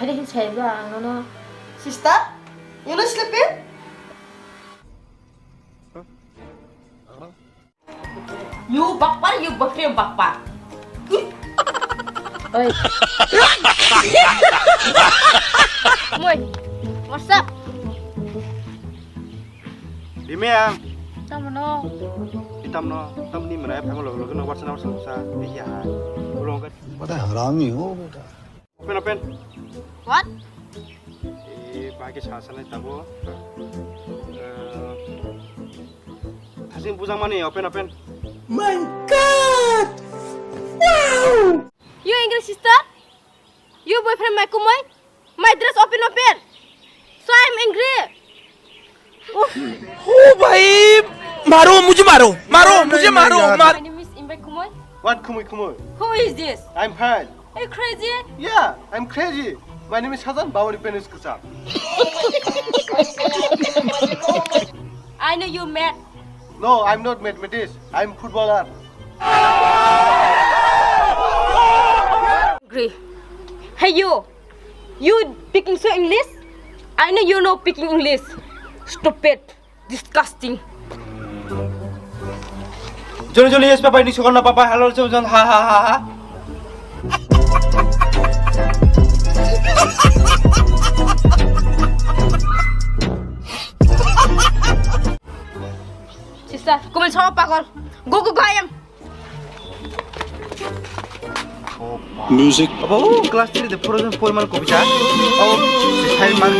Hari ini saya bilang, no. Sister, you not sleeping? You bakpar. Oi. Moy, what's up? Dimeng, Tamno. tam ni mana? Family lo kena WhatsApp nama susah. Iya, belum kan? बड़ा हरामी हो बेटा Open. What? Pakai sasaran tahu. Hasil pusang mana? Open. My God! Wow! You English sister? You boyfriend my kumoy? My dress open. So I'm angry. ओ भाई मारो मुझे मारो My name is Imbe Kumoy. What kumui? Who is this? I'm fine. Are you crazy? Yeah, I'm crazy. My name is Hasan. Bawari penis kesal. I know you mad. No, I'm not mathematician. I'm footballer. Angry. Hey you speaking so English? I know you know speaking English. Stupid, disgusting. Joni yes papa ini suka na papa. Halo John ha. Sister, come and show pakol. Go ayam. Music. Apa? Kelas 3 de pura pura mal kopi cah. Oh, saya mal.